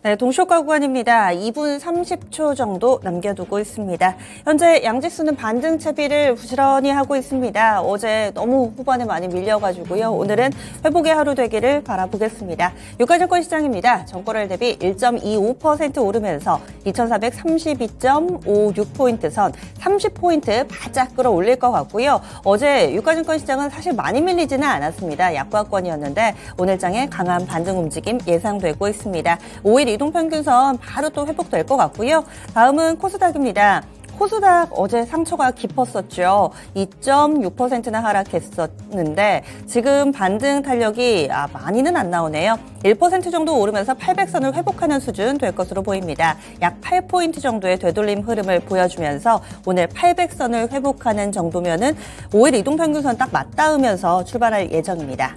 네, 동시효과 구간입니다. 2분 30초 정도 남겨두고 있습니다. 현재 양지수는 반등 채비를 부지런히 하고 있습니다. 어제 너무 후반에 많이 밀려가지고요. 오늘은 회복의 하루 되기를 바라보겠습니다. 유가증권 시장입니다. 전거래일 대비 1.25% 오르면서 2432.56포인트 선 30포인트 바짝 끌어올릴 것 같고요. 어제 유가증권 시장은 사실 많이 밀리지는 않았습니다. 약과권이었는데 오늘장에 강한 반등 움직임 예상되고 있습니다. 5일 이동평균선 바로 또 회복될 것 같고요. 다음은 코스닥입니다. 코스닥 어제 상처가 깊었었죠. 2.6%나 하락했었는데 지금 반등 탄력이 많이는 안 나오네요. 1% 정도 오르면서 800선을 회복하는 수준 될 것으로 보입니다. 약 8포인트 정도의 되돌림 흐름을 보여주면서 오늘 800선을 회복하는 정도면은 5일 이동평균선 딱 맞닿으면서 출발할 예정입니다.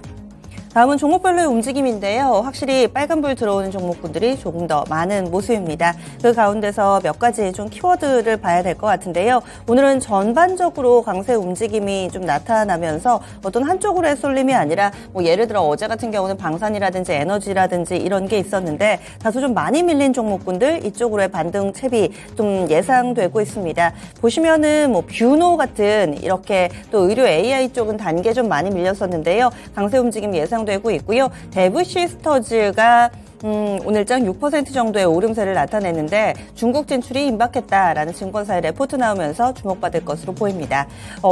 다음은 종목별로의 움직임인데요. 확실히 빨간불 들어오는 종목군들이 조금 더 많은 모습입니다. 그 가운데서 몇 가지 좀 키워드를 봐야 될 것 같은데요. 오늘은 전반적으로 강세 움직임이 좀 나타나면서 어떤 한쪽으로의 쏠림이 아니라 예를 들어 어제 같은 경우는 방산이라든지 에너지라든지 이런 게 있었는데 다소 좀 많이 밀린 종목군들 이쪽으로의 반등 채비 좀 예상되고 있습니다. 보시면은 뷰노 같은 이렇게 또 의료 AI 쪽은 단계 좀 많이 밀렸었는데요. 강세 움직임 예상 되고 있고요. 대부시스터즈가 오늘장 6% 정도의 오름세를 나타냈는데 중국 진출이 임박했다라는 증권사의 레포트 나오면서 주목받을 것으로 보입니다.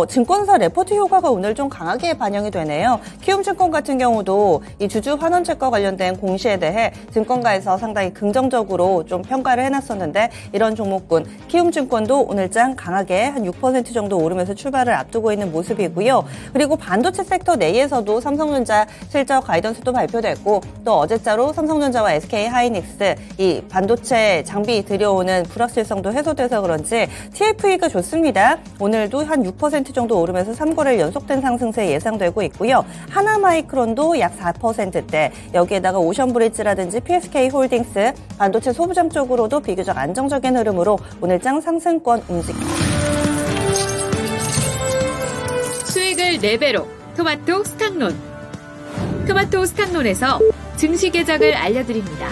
증권사 레포트 효과가 오늘 좀 강하게 반영이 되네요. 키움증권 같은 경우도 이 주주 환원책과 관련된 공시에 대해 증권가에서 상당히 긍정적으로 좀 평가를 해놨었는데 이런 종목군 키움증권도 오늘장 강하게 한 6% 정도 오르면서 출발을 앞두고 있는 모습이고요. 그리고 반도체 섹터 내에서도 삼성전자 실적 가이던스도 발표됐고 또 어제자로 삼성전자 와 SK 하이닉스 이 반도체 장비 들여오는 불확실성도 해소돼서 그런지 TFE가 좋습니다. 오늘도 한 6% 정도 오르면서 3거래일 연속된 상승세 예상되고 있고요. 하나마이크론도 약 4%대 여기에다가 오션브리지라든지 PSK 홀딩스 반도체 소부장 쪽으로도 비교적 안정적인 흐름으로 오늘장 상승권 움직입니다. 수익을 4배로 토마토 스탁론. 토마토 스탁론에서 증시 계장을 알려드립니다.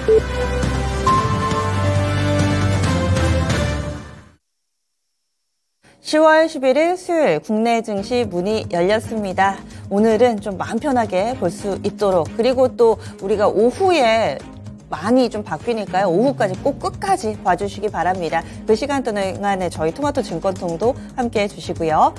(10월 11일) 수요일 국내 증시 문이 열렸습니다. 오늘은 좀 마음 편하게 볼 수 있도록 그리고 또 우리가 오후에 많이 좀 바뀌니까요. 오후까지 꼭 끝까지 봐주시기 바랍니다. 그 시간 동안에 저희 토마토 증권통도 함께해 주시고요.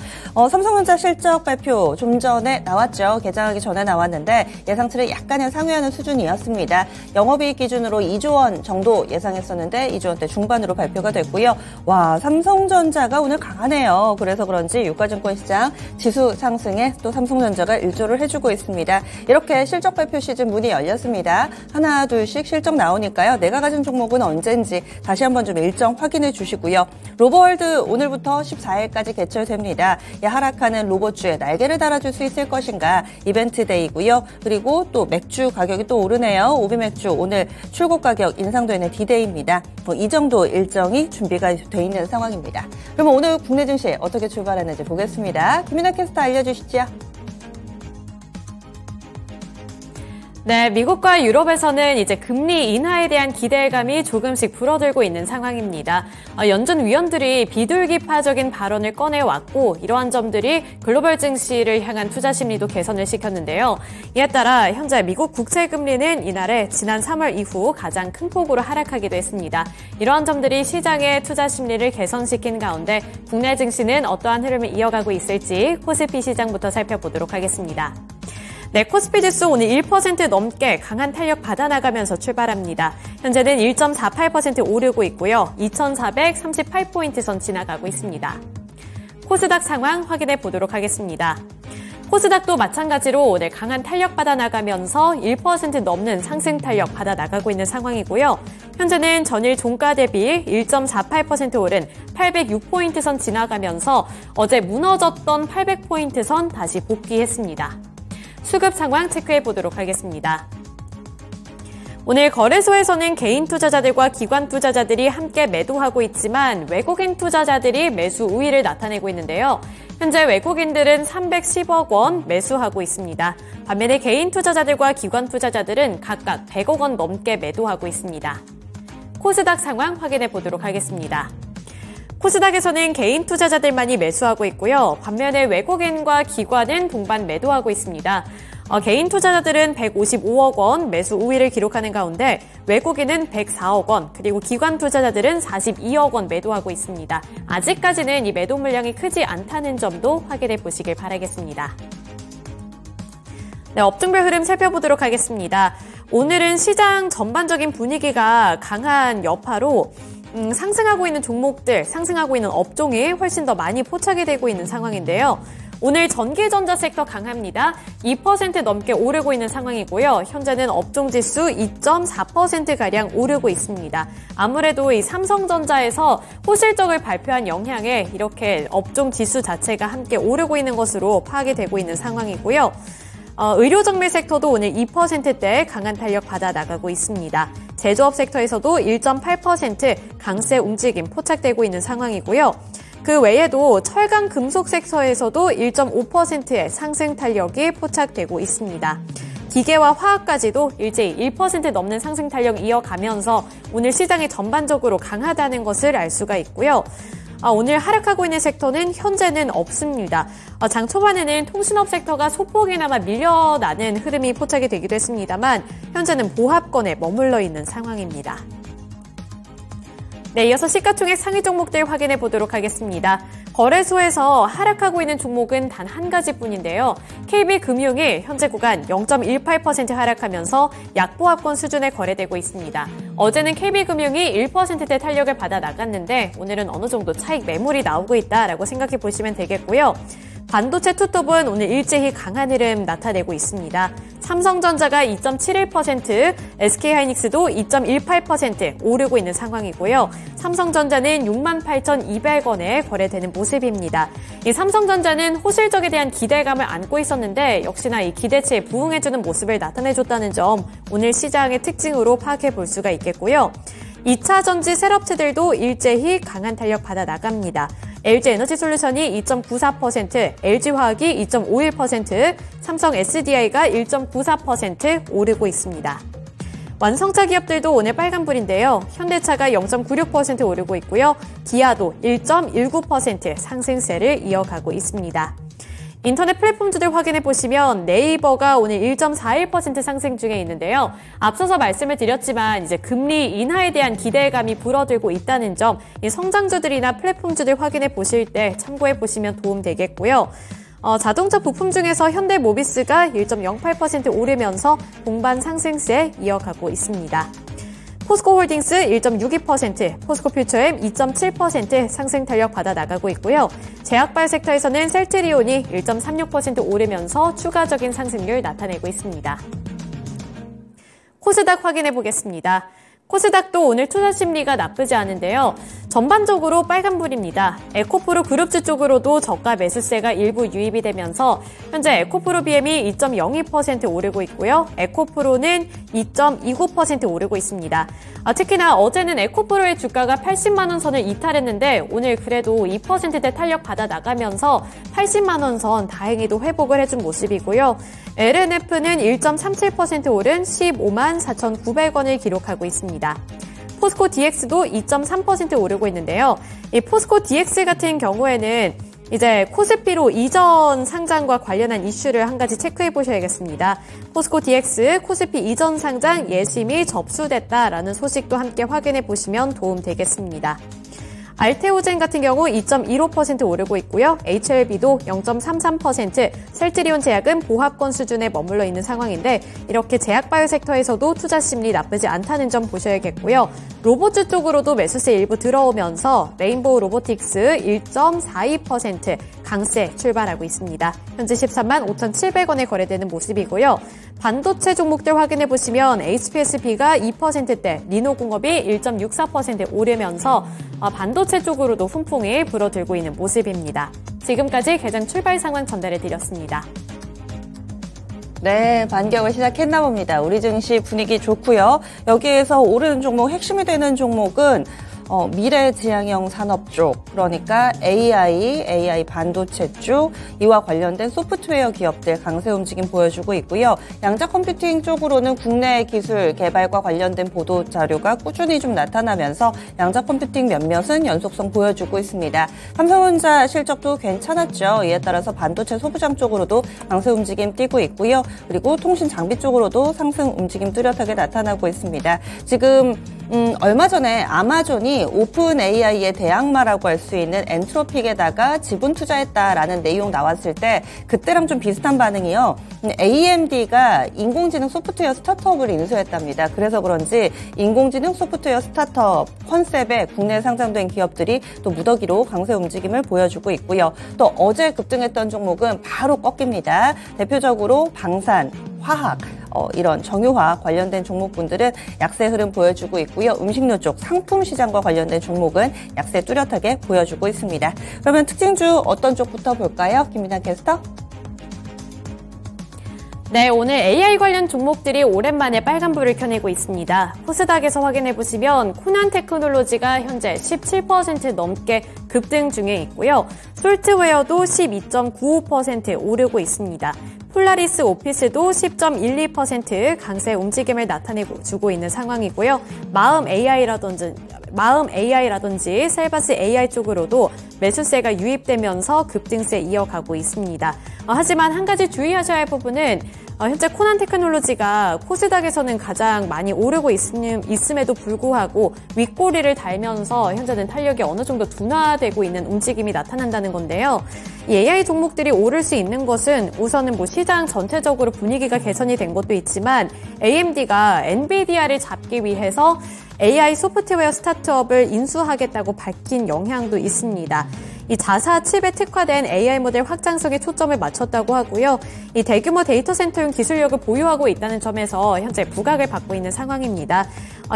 삼성전자 실적 발표 좀 전에 나왔죠. 개장하기 전에 나왔는데 예상치를 약간은 상회하는 수준이었습니다. 영업이익 기준으로 2조 원 정도 예상했었는데 2조 원대 중반으로 발표가 됐고요. 와, 삼성전자가 오늘 강하네요. 그래서 그런지 유가증권 시장 지수 상승에 또 삼성전자가 일조를 해주고 있습니다. 이렇게 실적 발표 시즌 문이 열렸습니다. 하나 둘씩 실적 나오니까요. 내가 가진 종목은 언젠지 다시 한번 좀 일정 확인해 주시고요. 로보월드 오늘부터 14일까지 개최됩니다. 하락하는 로봇주에 날개를 달아줄 수 있을 것인가 이벤트 데이고요. 그리고 또 맥주 가격이 또 오르네요. 오비맥주 오늘 출고 가격 인상되는 디데이입니다. 이 정도 일정이 준비가 돼 있는 상황입니다. 그러면 오늘 국내 증시 어떻게 출발하는지 보겠습니다. 김민아 캐스터 알려주시죠. 네, 미국과 유럽에서는 이제 금리 인하에 대한 기대감이 조금씩 불어들고 있는 상황입니다. 연준 위원들이 비둘기파적인 발언을 꺼내왔고 이러한 점들이 글로벌 증시를 향한 투자 심리도 개선을 시켰는데요. 이에 따라 현재 미국 국채금리는 이날에 지난 3월 이후 가장 큰 폭으로 하락하기도 했습니다. 이러한 점들이 시장의 투자 심리를 개선시킨 가운데 국내 증시는 어떠한 흐름을 이어가고 있을지 코스피 시장부터 살펴보도록 하겠습니다. 네, 코스피 지수 오늘 1% 넘게 강한 탄력 받아나가면서 출발합니다. 현재는 1.48% 오르고 있고요. 2,438포인트 선 지나가고 있습니다. 코스닥 상황 확인해 보도록 하겠습니다. 코스닥도 마찬가지로 오늘 강한 탄력 받아나가면서 1% 넘는 상승 탄력 받아나가고 있는 상황이고요. 현재는 전일 종가 대비 1.48% 오른 806포인트 선 지나가면서 어제 무너졌던 800포인트 선 다시 복귀했습니다. 수급 상황 체크해 보도록 하겠습니다. 오늘 거래소에서는 개인 투자자들과 기관 투자자들이 함께 매도하고 있지만 외국인 투자자들이 매수 우위를 나타내고 있는데요. 현재 외국인들은 310억 원 매수하고 있습니다. 반면에 개인 투자자들과 기관 투자자들은 각각 100억 원 넘게 매도하고 있습니다. 코스닥 상황 확인해 보도록 하겠습니다. 코스닥에서는 개인 투자자들만이 매수하고 있고요. 반면에 외국인과 기관은 동반 매도하고 있습니다. 개인 투자자들은 155억 원 매수 우위를 기록하는 가운데 외국인은 104억 원, 그리고 기관 투자자들은 42억 원 매도하고 있습니다. 아직까지는 이 매도 물량이 크지 않다는 점도 확인해 보시길 바라겠습니다. 네, 업종별 흐름 살펴보도록 하겠습니다. 오늘은 시장 전반적인 분위기가 강한 여파로 상승하고 있는 종목들, 상승하고 있는 업종이 훨씬 더 많이 포착이 되고 있는 상황인데요. 오늘 전기전자 섹터 강합니다. 2% 넘게 오르고 있는 상황이고요. 현재는 업종지수 2.4%가량 오르고 있습니다. 아무래도 이 삼성전자에서 호실적을 발표한 영향에 이렇게 업종지수 자체가 함께 오르고 있는 것으로 파악이 되고 있는 상황이고요. 의료정밀 섹터도 오늘 2%대 강한 탄력 받아 나가고 있습니다. 제조업 섹터에서도 1.8% 강세 움직임 포착되고 있는 상황이고요. 그 외에도 철강 금속 섹터에서도 1.5%의 상승 탄력이 포착되고 있습니다. 기계와 화학까지도 일제히 1% 넘는 상승 탄력 이어가면서 오늘 시장이 전반적으로 강하다는 것을 알 수가 있고요. 오늘 하락하고 있는 섹터는 현재는 없습니다. 장 초반에는 통신업 섹터가 소폭이나마 밀려나는 흐름이 포착이 되기도 했습니다만 현재는 보합권에 머물러 있는 상황입니다. 네, 이어서 시가총액 상위 종목들 확인해 보도록 하겠습니다. 거래소에서 하락하고 있는 종목은 단 한 가지뿐인데요. KB금융이 현재 구간 0.18% 하락하면서 약보합권 수준에 거래되고 있습니다. 어제는 KB금융이 1%대 탄력을 받아 나갔는데 오늘은 어느 정도 차익 매물이 나오고 있다라고 생각해 보시면 되겠고요. 반도체 투톱은 오늘 일제히 강한 흐름 나타내고 있습니다. 삼성전자가 2.71%, SK하이닉스도 2.18% 오르고 있는 상황이고요. 삼성전자는 68,200원에 거래되는 모습입니다. 이 삼성전자는 호실적에 대한 기대감을 안고 있었는데 역시나 이 기대치에 부응해주는 모습을 나타내줬다는 점 오늘 시장의 특징으로 파악해 볼 수가 있겠고요. 2차 전지 셀업체들도 일제히 강한 탄력 받아 나갑니다. LG에너지솔루션이 2.94%, LG화학이 2.51%, 삼성 SDI가 1.94% 오르고 있습니다. 완성차 기업들도 오늘 빨간불인데요. 현대차가 0.96% 오르고 있고요. 기아도 1.19% 상승세를 이어가고 있습니다. 인터넷 플랫폼주들 확인해 보시면 네이버가 오늘 1.41% 상승 중에 있는데요. 앞서서 말씀을 드렸지만 이제 금리 인하에 대한 기대감이 불어들고 있다는 점, 이 성장주들이나 플랫폼주들 확인해 보실 때 참고해 보시면 도움 되겠고요. 자동차 부품 중에서 현대모비스가 1.08% 오르면서 동반 상승세 이어가고 있습니다. 포스코홀딩스 1.62%, 포스코퓨처엠 2.7% 상승 탄력 받아 나가고 있고요. 제약발 섹터에서는 셀트리온이 1.36% 오르면서 추가적인 상승률 나타내고 있습니다. 코스닥 확인해 보겠습니다. 코스닥도 오늘 투자 심리가 나쁘지 않은데요. 전반적으로 빨간불입니다. 에코프로 그룹주 쪽으로도 저가 매수세가 일부 유입이 되면서 현재 에코프로 BM이 2.02% 오르고 있고요. 에코프로는 2.29% 오르고 있습니다. 특히나 어제는 에코프로의 주가가 80만 원 선을 이탈했는데 오늘 그래도 2%대 탄력 받아 나가면서 80만 원 선 다행히도 회복을 해준 모습이고요. LNF는 1.37% 오른 15만 4,900원을 기록하고 있습니다. 포스코 DX도 2.3% 오르고 있는데요. 이 포스코 DX 같은 경우에는 이제 코스피로 이전 상장과 관련한 이슈를 한 가지 체크해 보셔야겠습니다. 포스코 DX 코스피 이전 상장 예심이 접수됐다라는 소식도 함께 확인해 보시면 도움 되겠습니다. 알테오젠 같은 경우 2.15% 오르고 있고요. HLB도 0.33%, 셀트리온 제약은 보합권 수준에 머물러 있는 상황인데 이렇게 제약바이오 섹터에서도 투자 심리 나쁘지 않다는 점 보셔야겠고요. 로봇주 쪽으로도 매수세 일부 들어오면서 레인보우 로보틱스 1.42% 강세 출발하고 있습니다. 현재 13만 5,700원에 거래되는 모습이고요. 반도체 종목들 확인해 보시면 HPSB가 2%대, 리노공업이 1.64% 오르면서 반도체 쪽으로도 훈풍이 불어들고 있는 모습입니다. 지금까지 개장 출발 상황 전달해 드렸습니다. 네, 반격을 시작했나 봅니다. 우리 증시 분위기 좋고요. 여기에서 오르는 종목, 핵심이 되는 종목은 미래 지향형 산업 쪽, 그러니까 AI 반도체 쪽, 이와 관련된 소프트웨어 기업들 강세 움직임 보여주고 있고요. 양자 컴퓨팅 쪽으로는 국내 기술 개발과 관련된 보도 자료가 꾸준히 좀 나타나면서 양자 컴퓨팅 몇몇은 연속성 보여주고 있습니다. 삼성전자 실적도 괜찮았죠. 이에 따라서 반도체 소부장 쪽으로도 강세 움직임 띄고 있고요. 그리고 통신 장비 쪽으로도 상승 움직임 뚜렷하게 나타나고 있습니다. 지금 얼마 전에 아마존이 오픈 AI의 대항마라고 할 수 있는 엔트로픽에다가 지분 투자했다라는 내용 나왔을 때 그때랑 좀 비슷한 반응이요. AMD가 인공지능 소프트웨어 스타트업을 인수했답니다. 그래서 그런지 인공지능 소프트웨어 스타트업 컨셉에 국내에 상장된 기업들이 또 무더기로 강세 움직임을 보여주고 있고요. 또 어제 급등했던 종목은 바로 꺾입니다. 대표적으로 방산, 화학, 이런 정유화 관련된 종목분들은 약세 흐름 보여주고 있고요. 음식료 쪽 상품 시장과 관련된 종목은 약세 뚜렷하게 보여주고 있습니다. 그러면 특징주 어떤 쪽부터 볼까요? 김민아 캐스터. 네, 오늘 AI 관련 종목들이 오랜만에 빨간불을 켜내고 있습니다. 코스닥에서 확인해보시면 코난 테크놀로지가 현재 17% 넘게 급등 중에 있고요. 솔트웨어도 12.95% 오르고 있습니다. 폴라리스 오피스도 10.12% 강세 움직임을 나타내고 주고 있는 상황이고요. 마음 AI라든지 셀바스 AI 쪽으로도 매수세가 유입되면서 급등세 이어가고 있습니다. 하지만 한 가지 주의하셔야 할 부분은 현재 코난 테크놀로지가 코스닥에서는 가장 많이 오르고 있음에도 불구하고 윗꼬리를 달면서 현재는 탄력이 어느 정도 둔화되고 있는 움직임이 나타난다는 건데요. 이 AI 종목들이 오를 수 있는 것은 우선은 시장 전체적으로 분위기가 개선이 된 것도 있지만 AMD가 엔비디아를 잡기 위해서 AI 소프트웨어 스타트업을 인수하겠다고 밝힌 영향도 있습니다. 이 자사 칩에 특화된 AI 모델 확장성에 초점을 맞췄다고 하고요. 이 대규모 데이터 센터용 기술력을 보유하고 있다는 점에서 현재 부각을 받고 있는 상황입니다.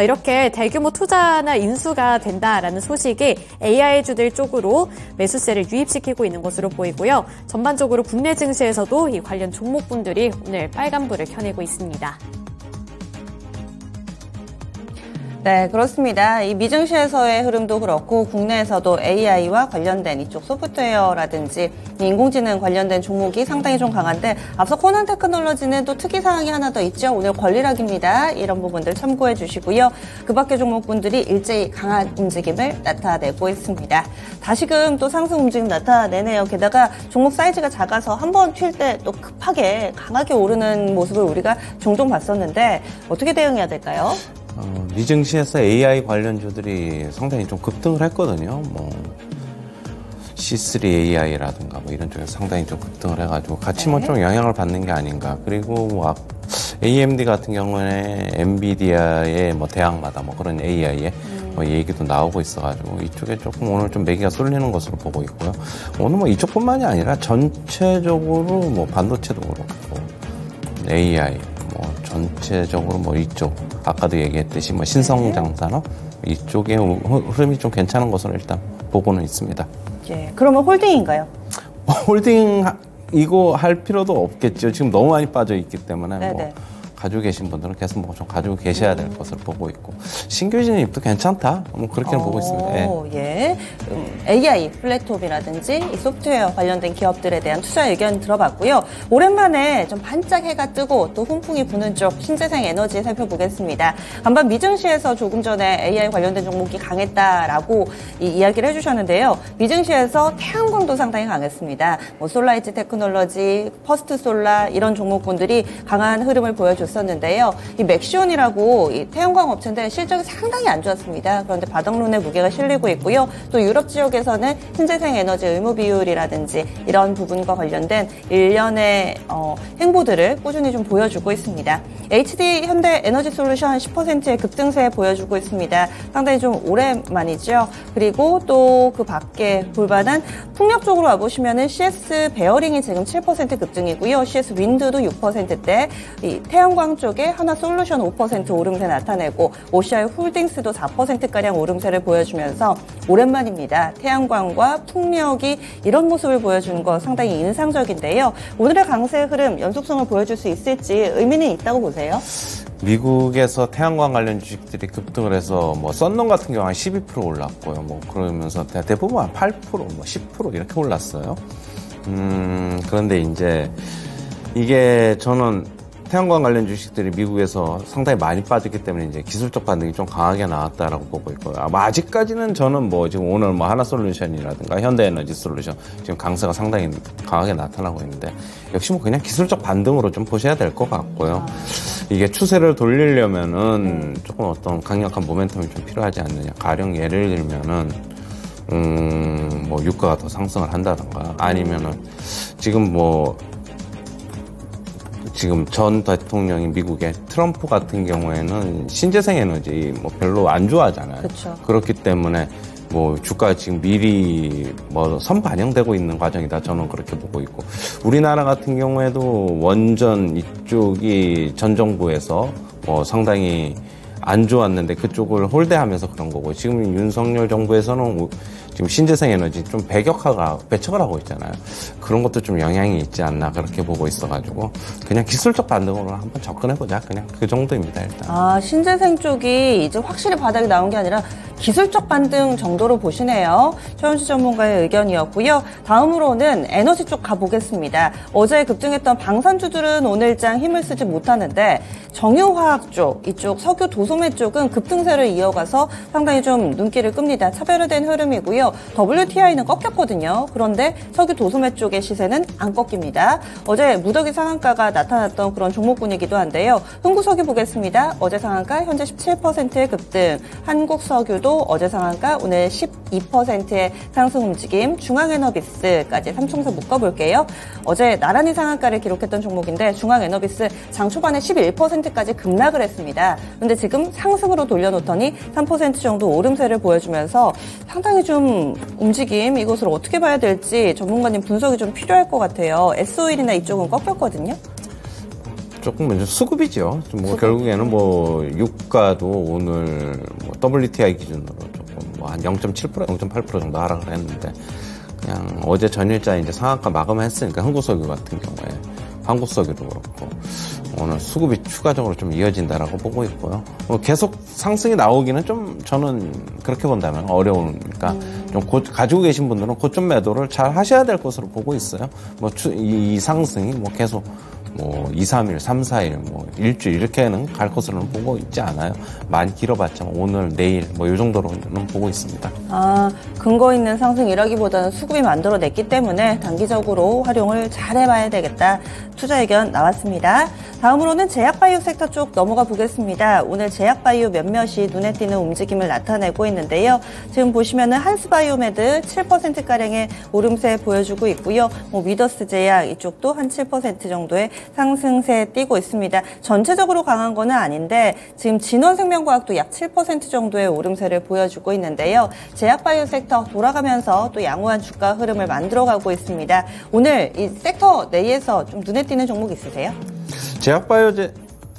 이렇게 대규모 투자나 인수가 된다라는 소식이 AI주들 쪽으로 매수세를 유입시키고 있는 것으로 보이고요. 전반적으로 국내 증시에서도 이 관련 종목분들이 오늘 빨간불을 켜내고 있습니다. 네, 그렇습니다. 이 미증시에서의 흐름도 그렇고 국내에서도 AI와 관련된 이쪽 소프트웨어라든지 인공지능 관련된 종목이 상당히 좀 강한데 앞서 코난 테크놀로지는 또 특이사항이 하나 더 있죠. 오늘 권리락입니다. 이런 부분들 참고해 주시고요. 그 밖의 종목분들이 일제히 강한 움직임을 나타내고 있습니다. 다시금 또 상승 움직임 나타내네요. 게다가 종목 사이즈가 작아서 한번 튈 때 또 급하게 강하게 오르는 모습을 우리가 종종 봤었는데 어떻게 대응해야 될까요? 미증시에서 AI 관련주들이 상당히 좀 급등을 했거든요. C3 AI라든가 이런 쪽에서 상당히 좀 급등을 해가지고 같이 좀 영향을 받는 게 아닌가. 그리고 AMD 같은 경우에 엔비디아의 대항마다 그런 AI에 얘기도 나오고 있어가지고 이쪽에 조금 오늘 좀 매기가 쏠리는 것으로 보고 있고요. 오늘 이쪽뿐만이 아니라 전체적으로 반도체도 그렇고 AI 전체적으로 이쪽 아까도 얘기했듯이 신성장 산업 이쪽의 흐름이 좀 괜찮은 것으로 일단 보고는 있습니다. 예, 그러면 홀딩인가요? 홀딩 이거 할 필요도 없겠죠. 지금 너무 많이 빠져 있기 때문에 가지고 계신 분들은 계속 좀 가지고 계셔야 될 것으로 보고 있고 신규 진입도 괜찮다. 그렇게는 보고 있습니다. 예. AI 플랫톱이라든지 이 소프트웨어 관련된 기업들에 대한 투자 의견 들어봤고요. 오랜만에 좀 반짝 해가 뜨고 또 훈풍이 부는 쪽 신재생 에너지 살펴보겠습니다. 간밤 미증시에서 조금 전에 AI 관련된 종목이 강했다라고 이야기를 해주셨는데요. 미증시에서 태양광도 상당히 강했습니다. 솔라이즈 테크놀로지, 퍼스트 솔라 이런 종목군들이 강한 흐름을 보여줬습니다. 있었는데요. 이 맥시온이라고 이 태양광 업체인데 실적이 상당히 안 좋았습니다. 그런데 바닥론의 무게가 실리고 있고요. 또 유럽 지역에서는 신재생 에너지 의무 비율이라든지 이런 부분과 관련된 일련의 행보들을 꾸준히 좀 보여주고 있습니다. HD 현대 에너지 솔루션 10%의 급등세 보여주고 있습니다. 상당히 좀 오랜만이죠. 그리고 또 그 밖에 볼만한 풍력 쪽으로 와보시면은 CS 베어링이 지금 7% 급등이고요. CS 윈드도 6%대 이 태양광 태양광 쪽에 하나솔루션 5% 오름세 나타내고 OCI 홀딩스도 4%가량 오름세를 보여주면서 오랜만입니다. 태양광과 풍력이 이런 모습을 보여주는 거 상당히 인상적인데요. 오늘의 강세 흐름 연속성을 보여줄 수 있을지 의미는 있다고 보세요? 미국에서 태양광 관련 주식들이 급등을 해서 뭐 썬놈 같은 경우 한 12% 올랐고요. 뭐 그러면서 대부분 한 8%, 뭐 10% 이렇게 올랐어요. 그런데 이제 이게 저는 태양광 관련 주식들이 미국에서 상당히 많이 빠졌기 때문에 이제 기술적 반등이 좀 강하게 나왔다라고 보고 있고요. 아직까지는 저는 뭐 지금 오늘 뭐 하나솔루션이라든가 현대에너지솔루션 지금 강세가 상당히 강하게 나타나고 있는데 역시 뭐 그냥 기술적 반등으로 좀 보셔야 될 것 같고요. 이게 추세를 돌리려면은 조금 어떤 강력한 모멘텀이 좀 필요하지 않느냐. 가령 예를 들면은 뭐 유가가 더 상승을 한다든가 아니면은 지금 전 대통령이 미국의 트럼프 같은 경우에는 신재생 에너지 뭐 별로 안 좋아하잖아요. 그쵸. 그렇기 때문에 뭐 주가 지금 미리 뭐 선반영되고 있는 과정이다. 저는 그렇게 보고 있고 우리나라 같은 경우에도 원전 이쪽이 전 정부에서 뭐 상당히 안 좋았는데 그쪽을 홀대하면서 그런 거고 지금 윤석열 정부에서는 지금 신재생 에너지 좀 배척을 하고 있잖아요. 그런 것도 좀 영향이 있지 않나 그렇게 보고 있어가지고 그냥 기술적 반등으로 한번 접근해보자. 그냥 그 정도입니다, 일단. 신재생 쪽이 이제 확실히 바닥이 나온 게 아니라 기술적 반등 정도로 보시네요. 최현수 전문가의 의견이었고요. 다음으로는 에너지 쪽 가보겠습니다. 어제 급등했던 방산주들은 오늘장 힘을 쓰지 못하는데 정유화학 쪽, 이쪽 석유 도소매 쪽은 급등세를 이어가서 상당히 좀 눈길을 끕니다. 차별화된 흐름이고요. WTI는 꺾였거든요. 그런데 석유 도소매 쪽의 시세는 안 꺾입니다. 어제 무더기 상한가가 나타났던 그런 종목군이기도 한데요. 흥구석유 보겠습니다. 어제 상한가 현재 17%의 급등, 한국석유도 어제 상한가 오늘 12%의 상승 움직임, 중앙에너비스까지 삼총사 묶어볼게요. 어제 나란히 상한가를 기록했던 종목인데 중앙에너비스 장 초반에 11%까지 급락을 했습니다. 그런데 지금 상승으로 돌려놓더니 3% 정도 오름세를 보여주면서 상당히 좀 움직임 이것을 어떻게 봐야 될지 전문가님 분석이 좀 필요할 것 같아요. S-오일이나 이쪽은 꺾였거든요. 조금 먼저 수급이죠. 뭐 결국에는 뭐 유가도 오늘 뭐 WTI 기준으로 조금 뭐 한 0.7%, 0.8% 정도 하락을 했는데 그냥 어제 전일자 이제 상한가 마감했으니까 한국석유 같은 경우에 한국석유도 그렇고 오늘 수급이 추가적으로 좀 이어진다라고 보고 있고요. 계속 상승이 나오기는 좀 저는 그렇게 본다면 어려우니까 좀 가지고 계신 분들은 고점 매도를 잘 하셔야 될 것으로 보고 있어요. 뭐 이 상승이 뭐 계속 뭐 2, 3일, 3, 4일, 뭐 일주일 이렇게는 갈 것으로는 보고 있지 않아요. 많이 길어봤자 오늘, 내일 뭐 이 정도로는 보고 있습니다. 근거 있는 상승이라기보다는 수급이 만들어냈기 때문에 단기적으로 활용을 잘 해봐야 되겠다. 투자 의견 나왔습니다. 다음으로는 제약바이오 섹터 쪽 넘어가 보겠습니다. 오늘 제약바이오 몇몇이 눈에 띄는 움직임을 나타내고 있는데요. 지금 보시면은 한스바이오메드 7%가량의 오름세 보여주고 있고요. 뭐 미더스 제약 이쪽도 한 7% 정도의 상승세 띄고 있습니다. 전체적으로 강한 거는 아닌데 지금 진원생명과학도 약 7% 정도의 오름세를 보여주고 있는데요. 제약바이오 섹터 돌아가면서 또 양호한 주가 흐름을 만들어가고 있습니다. 오늘 이 섹터 내에서 좀 눈에 띄는 종목 있으세요? 제약바이오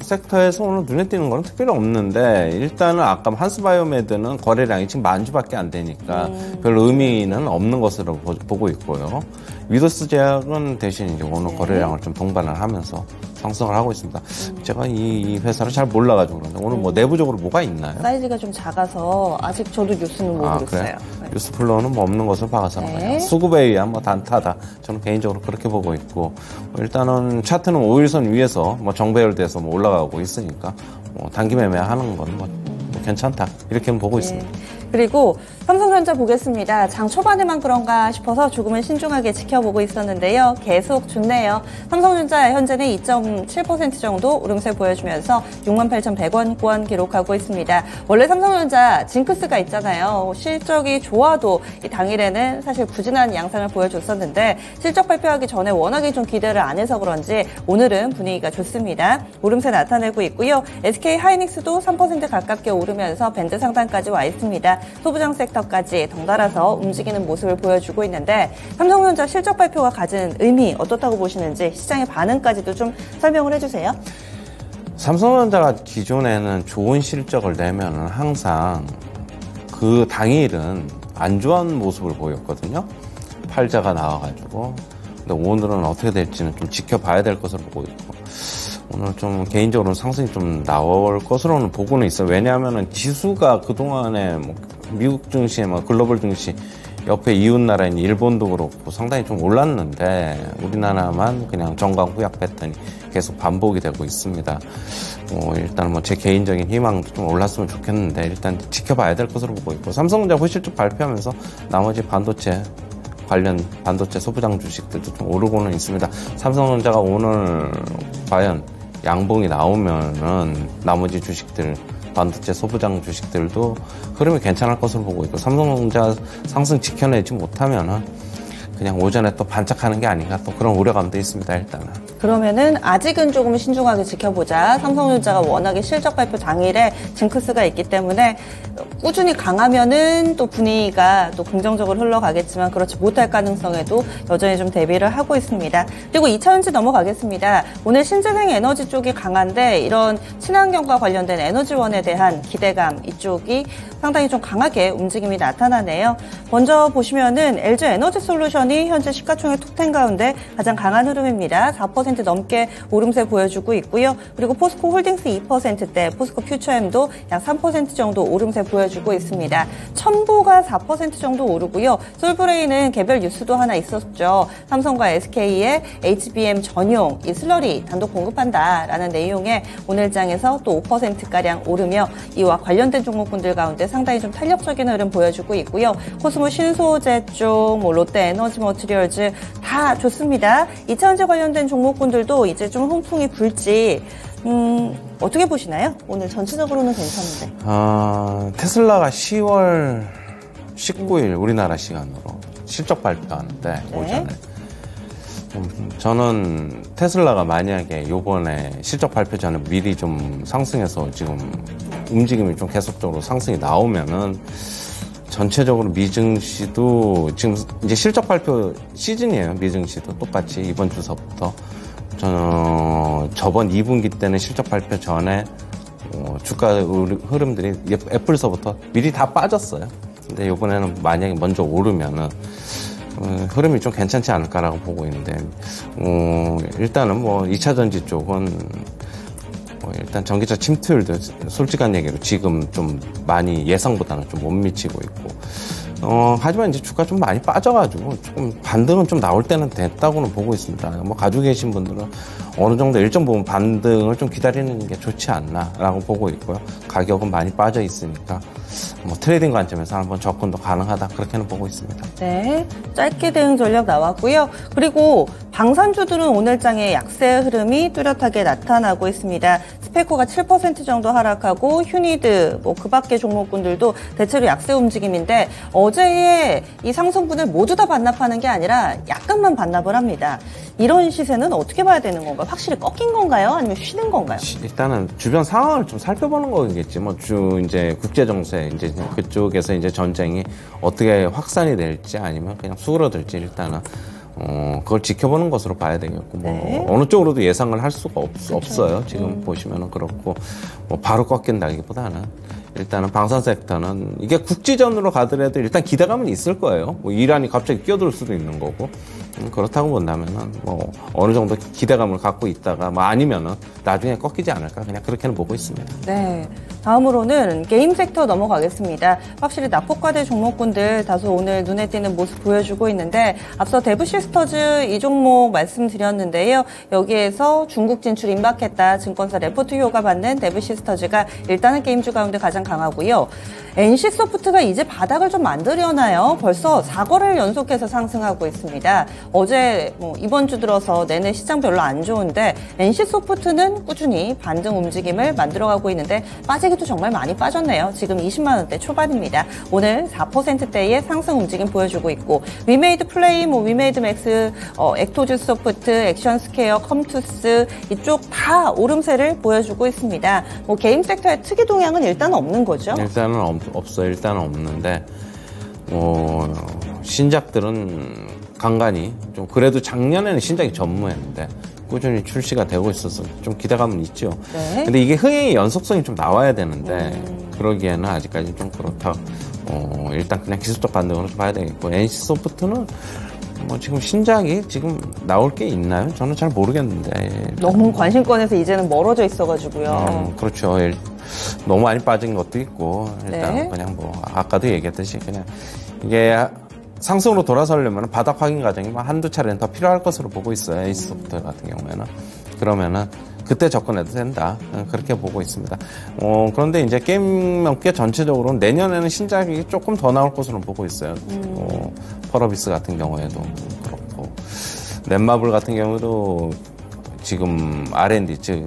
섹터에서 오늘 눈에 띄는 건 특별히 없는데 일단은 아까 한스바이오메드는 거래량이 지금 10,000주밖에 안 되니까 별 의미는 없는 것으로 보고 있고요. 위더스 제약은 대신 이제 오늘 거래량을 좀 동반을 하면서 상승을 하고 있습니다. 제가 이 회사를 잘 몰라가지고 그런데 오늘 뭐 내부적으로 뭐가 있나요? 사이즈가 좀 작아서 아직 저도 뉴스는 모르겠어요. 그래요? 뉴스 플로우는 뭐 없는 것으로 봐서는 수급에 의한 뭐 단타다. 저는 개인적으로 그렇게 보고 있고 일단은 차트는 5일선 위에서 뭐 정배열돼서 뭐 올라가고 있으니까 뭐 단기 매매하는 건 뭐 괜찮다 이렇게 보고 있습니다. 그리고 삼성전자 보겠습니다. 장 초반에만 그런가 싶어서 조금은 신중하게 지켜보고 있었는데요. 계속 좋네요. 삼성전자 현재는 2.7% 정도 오름세 보여주면서 68,100원권 기록하고 있습니다. 원래 삼성전자 징크스가 있잖아요. 실적이 좋아도 이 당일에는 사실 부진한 양상을 보여줬었는데 실적 발표하기 전에 워낙에 좀 기대를 안 해서 그런지 오늘은 분위기가 좋습니다. 오름세 나타내고 있고요. SK 하이닉스도 3% 가깝게 오르면서 밴드 상단까지 와 있습니다. 소부장 섹터까지 덩달아서 움직이는 모습을 보여주고 있는데 삼성전자 실적 발표가 가진 의미 어떻다고 보시는지 시장의 반응까지도 좀 설명을 해주세요. 삼성전자가 기존에는 좋은 실적을 내면은 항상 그 당일은 안 좋은 모습을 보였거든요. 팔자가 나와가지고. 근데 오늘은 어떻게 될지는 좀 지켜봐야 될 것으로 보고 있고, 오늘 좀 개인적으로 상승이 좀 나올 것으로는 보고는 있어요. 왜냐하면은 지수가 그동안에 뭐 미국 증시, 뭐 글로벌 증시, 옆에 이웃 나라인 일본도 그렇고 상당히 좀 올랐는데 우리나라만 그냥 정강 후약 패턴이 계속 반복이 되고 있습니다. 일단 뭐 제 개인적인 희망도 좀 올랐으면 좋겠는데 일단 지켜봐야 될 것으로 보고 있고, 삼성전자 실적 발표하면서 나머지 반도체 관련 반도체 소부장 주식들도 좀 오르고는 있습니다. 삼성전자가 오늘 과연 양봉이 나오면은 나머지 주식들, 반도체 소부장 주식들도 흐름이 괜찮을 것으로 보고 있고, 삼성전자 상승 지켜내지 못하면은 그냥 오전에 또 반짝하는 게 아닌가, 또 그런 우려감도 있습니다. 일단은. 그러면은 아직은 조금 신중하게 지켜보자. 삼성전자가 워낙에 실적 발표 당일에 징크스가 있기 때문에 꾸준히 강하면은 또 분위기가 또 긍정적으로 흘러가겠지만 그렇지 못할 가능성에도 여전히 좀 대비를 하고 있습니다. 그리고 2차전지 넘어가겠습니다. 오늘 신재생 에너지 쪽이 강한데 이런 친환경과 관련된 에너지원에 대한 기대감 이쪽이 상당히 좀 강하게 움직임이 나타나네요. 먼저 보시면은 LG 에너지 솔루션이 현재 시가총액 톱10 가운데 가장 강한 흐름입니다. 4% 넘게 오름세 보여주고 있고요. 그리고 포스코 홀딩스 2%대, 포스코 퓨처엠도 약 3% 정도 오름세 보여주고 있습니다. 첨보가 4% 정도 오르고요. 솔브레인은 개별 뉴스도 하나 있었죠. 삼성과 SK의 HBM 전용 이 슬러리 단독 공급한다라는 내용의 오늘장에서 또 5%가량 오르며 이와 관련된 종목군들 가운데 상당히 좀 탄력적인 흐름 보여주고 있고요. 코스모 신소재 쪽, 롯데 에너지 머티리얼즈 다 좋습니다. 2차전지 관련된 종목군들도 이제 좀 훈풍이 불지 어떻게 보시나요? 오늘 전체적으로는 괜찮은데. 테슬라가 10월 19일 우리나라 시간으로 실적 발표하는데, 네. 오전에. 저는 테슬라가 만약에 요번에 실적 발표 전에 미리 좀 상승해서 지금 움직임이 좀 계속적으로 상승이 나오면은 전체적으로 미증시도 지금 이제 실적 발표 시즌이에요. 미증시도 똑같이 이번 주서부터. 저번 2분기 때는 실적 발표 전에 주가 흐름들이 애플서부터 미리 다 빠졌어요. 근데 이번에는 만약에 먼저 오르면은 흐름이 좀 괜찮지 않을까라고 보고 있는데, 일단은 뭐 2차전지 쪽은 일단 전기차 침투율도 솔직한 얘기로 지금 좀 많이 예상보다는 좀 못 미치고 있고, 하지만 이제 주가 좀 많이 빠져가지고 조금 반등은 좀 나올 때는 됐다고는 보고 있습니다. 뭐 가지고 계신 분들은 어느 정도 일정 부분 반등을 좀 기다리는 게 좋지 않나라고 보고 있고요. 가격은 많이 빠져 있으니까 뭐 트레이딩 관점에서 한번 접근도 가능하다, 그렇게는 보고 있습니다. 네, 짧게 대응 전략 나왔고요. 그리고 방산주들은 오늘장에 약세 흐름이 뚜렷하게 나타나고 있습니다. 스페코가 7% 정도 하락하고 휴니드, 그 밖의 종목군들도 대체로 약세 움직임인데, 어제의 이 상승분을 모두 다 반납하는 게 아니라 약간만 반납을 합니다. 이런 시세는 어떻게 봐야 되는 건가요? 확실히 꺾인 건가요? 아니면 쉬는 건가요? 일단은 주변 상황을 좀 살펴보는 거겠지. 이제 국제 정세, 이제 그쪽에서 이제 전쟁이 어떻게 확산이 될지 아니면 그냥 수그러들지, 일단은 그걸 지켜보는 것으로 봐야 되겠고, 네. 어느 쪽으로도 예상을 할 수가 없어요. 지금 보시면은 그렇고, 바로 꺾인다기보다는 일단은 방산 섹터는 이게 국지전으로 가더라도 일단 기대감은 있을 거예요. 이란이 갑자기 끼어들 수도 있는 거고, 그렇다고 본다면은 어느 정도 기대감을 갖고 있다가 아니면은 나중에 꺾이지 않을까, 그냥 그렇게는 보고 있습니다. 네. 다음으로는 게임 섹터 넘어가겠습니다. 확실히 낙폭과대 종목군들 다소 오늘 눈에 띄는 모습 보여주고 있는데, 앞서 데브시스터즈 이 종목 말씀드렸는데요. 여기에서 중국 진출 임박했다. 증권사 레포트 효과 받는 데브시스터즈가 일단은 게임주 가운데 가장 강하고요. NC소프트가 이제 바닥을 좀 만들려나요? 벌써 4거래를 연속해서 상승하고 있습니다. 어제 이번 주 들어서 내내 시장 별로 안 좋은데 NC소프트는 꾸준히 반등 움직임을 만들어가고 있는데 빠지기도 정말 많이 빠졌네요. 지금 20만 원대 초반입니다. 오늘 4%대의 상승 움직임 보여주고 있고, 위메이드 플레이, 위메이드 맥스, 액토즈 소프트, 액션 스퀘어, 컴투스 이쪽 다 오름세를 보여주고 있습니다. 게임 섹터의 특이 동향은 일단 없는 거죠? 일단은 없어요. 일단은 없는데, 신작들은 간간히 좀, 그래도 작년에는 신작이 전무했는데 꾸준히 출시가 되고 있어서 좀 기대감은 있죠. 네. 근데 이게 흥행의 연속성이 좀 나와야 되는데 그러기에는 아직까지 좀 그렇다. 일단 그냥 기술적 반등으로 좀 봐야 되겠고, NC소프트는 뭐 지금 신작이 지금 나올 게 있나요? 저는 잘 모르겠는데. 너무 관심권에서 이제는 멀어져 있어가지고요. 그렇죠. 너무 많이 빠진 것도 있고, 일단 네. 그냥 뭐 아까도 얘기했듯이 그냥 이게 상승으로 돌아서려면 바닥 확인 과정이 한두 차례는 더 필요할 것으로 보고 있어요. NC소프트 같은 경우에는. 그러면은 그때 접근해도 된다. 그렇게 보고 있습니다. 그런데 이제 게임 업계 전체적으로는 내년에는 신작이 조금 더 나올 것으로 보고 있어요. 펄어비스 같은 경우에도 그렇고, 넷마블 같은 경우도 지금 R&D, 즉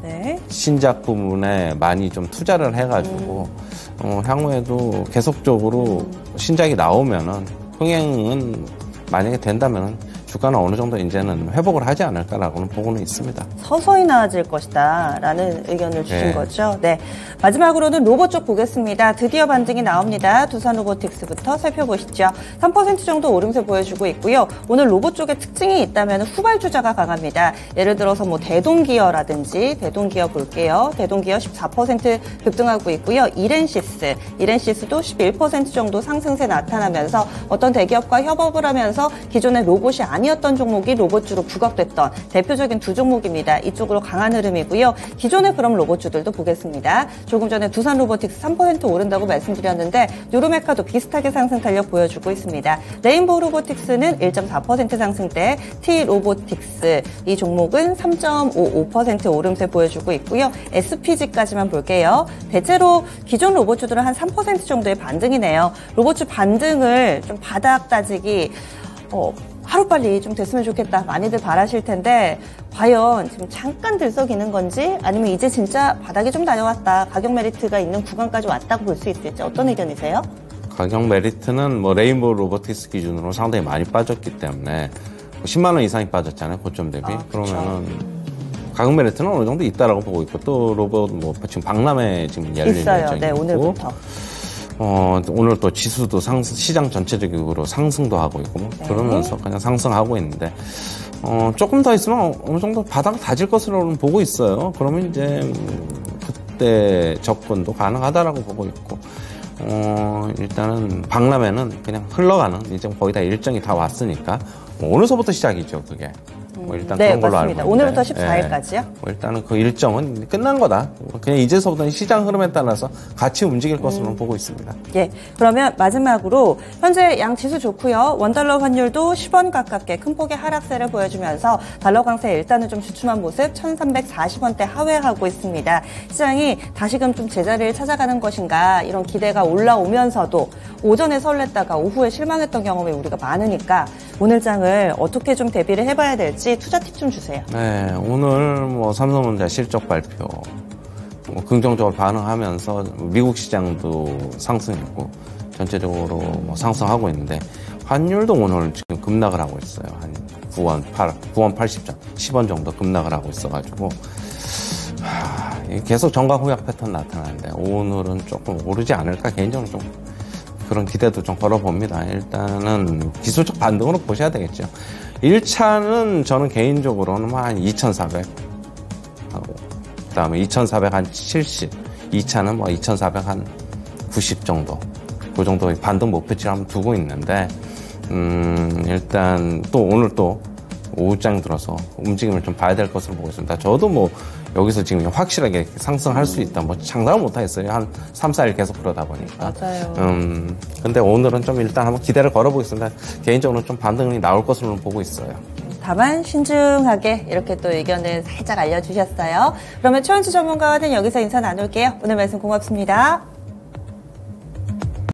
네. 신작 부분에 많이 좀 투자를 해가지고 향후에도 계속적으로 신작이 나오면은 흥행은 만약에 된다면은 주가는 어느 정도 이제는 회복을 하지 않을까라고는 보고는 있습니다. 서서히 나아질 것이다 라는 의견을 주신 네. 거죠. 네. 마지막으로는 로봇 쪽 보겠습니다. 드디어 반등이 나옵니다. 두산 로보틱스부터 살펴보시죠. 3% 정도 오름세 보여주고 있고요. 오늘 로봇 쪽에 특징이 있다면 후발주자가 강합니다. 예를 들어서 뭐 대동기어라든지, 대동기어 볼게요. 대동기어 14% 급등하고 있고요. 이렌시스도 11% 정도 상승세 나타나면서 어떤 대기업과 협업을 하면서 기존의 로봇이 아니었던 종목이 로봇주로 부각됐던 대표적인 두 종목입니다. 이쪽으로 강한 흐름이고요. 기존의 그럼 로봇주들도 보겠습니다. 조금 전에 두산 로보틱스 3% 오른다고 말씀드렸는데 요로메카도 비슷하게 상승 탄력 보여주고 있습니다. 레인보우 로보틱스는 1.4% 상승대, T-로보틱스 이 종목은 3.55% 오름세 보여주고 있고요. SPG까지만 볼게요. 대체로 기존 로봇주들은 한 3% 정도의 반등이네요. 로봇주 반등을 좀 바닥 따지기 하루빨리 좀 됐으면 좋겠다. 많이들 바라실 텐데 과연 지금 잠깐 들썩이는 건지 아니면 이제 진짜 바닥에 좀 다녀왔다. 가격 메리트가 있는 구간까지 왔다고 볼 수 있을지 어떤 의견이세요? 가격 메리트는 뭐 레인보우 로보틱스 기준으로 상당히 많이 빠졌기 때문에 10만 원 이상이 빠졌잖아요. 고점 대비. 그러면은 가격 메리트는 어느 정도 있다라고 보고 있고, 또 로봇 뭐 지금 박람회 지금 열릴 있어요. 예정이고. 네, 오늘부터. 오늘 또 지수도 시장 전체적으로 상승도 하고 있고, 뭐 그러면서 그냥 상승하고 있는데, 조금 더 있으면 어느 정도 바닥 다질 것으로는 보고 있어요. 그러면 이제, 그때 접근도 가능하다라고 보고 있고, 일단은 박람회는 그냥 흘러가는, 이제 거의 다 일정이 다 왔으니까, 오늘서부터 시작이죠, 그게. 뭐 일단 네, 그런 걸로 맞습니다. 알고 있는데. 오늘부터 14일까지요? 뭐 일단은 그 일정은 끝난 거다. 그냥 이제서부터는 시장 흐름에 따라서 같이 움직일 것으로 보고 있습니다. 예. 그러면 마지막으로 현재 양 지수 좋고요. 원달러 환율도 10원 가깝게 큰 폭의 하락세를 보여주면서 달러 강세 일단은 좀 주춤한 모습 1340원대 하회하고 있습니다. 시장이 다시금 좀 제자리를 찾아가는 것인가 이런 기대가 올라오면서도 오전에 설렜다가 오후에 실망했던 경험이 우리가 많으니까 오늘 장을 어떻게 좀 대비를 해봐야 될지 투자 팁 좀 주세요. 네, 오늘 뭐 삼성전자 실적 발표 뭐 긍정적으로 반응하면서 미국 시장도 상승했고 전체적으로 뭐 상승하고 있는데 환율도 오늘 지금 급락을 하고 있어요. 한 9원 80전, 10원 정도 급락을 하고 있어가지고 계속 정가 후약 패턴 나타나는데 오늘은 조금 오르지 않을까 개인적으로 좀 그런 기대도 좀 걸어봅니다. 일단은 기술적 반등으로 보셔야 되겠죠. 1차는 저는 개인적으로는 한 2,400 하고, 그 다음에 2,400 한 70, 2차는 뭐 2,400 한 90 정도, 그 정도의 반등 목표치를 한번 두고 있는데, 일단 또 오늘 또 오후장 들어서 움직임을 좀 봐야 될 것으로 보고 있습니다. 저도 뭐 여기서 지금 확실하게 상승할 수 있다. 뭐 상상을 못 하겠어요. 한 3, 4일 계속 그러다 보니까. 맞아요. 근데 오늘은 좀 일단 한번 기대를 걸어보겠습니다. 개인적으로 좀 반등이 나올 것으로 보고 있어요. 다만 신중하게 이렇게 또 의견을 살짝 알려주셨어요. 그러면 최원주 전문가와는 여기서 인사 나눌게요. 오늘 말씀 고맙습니다.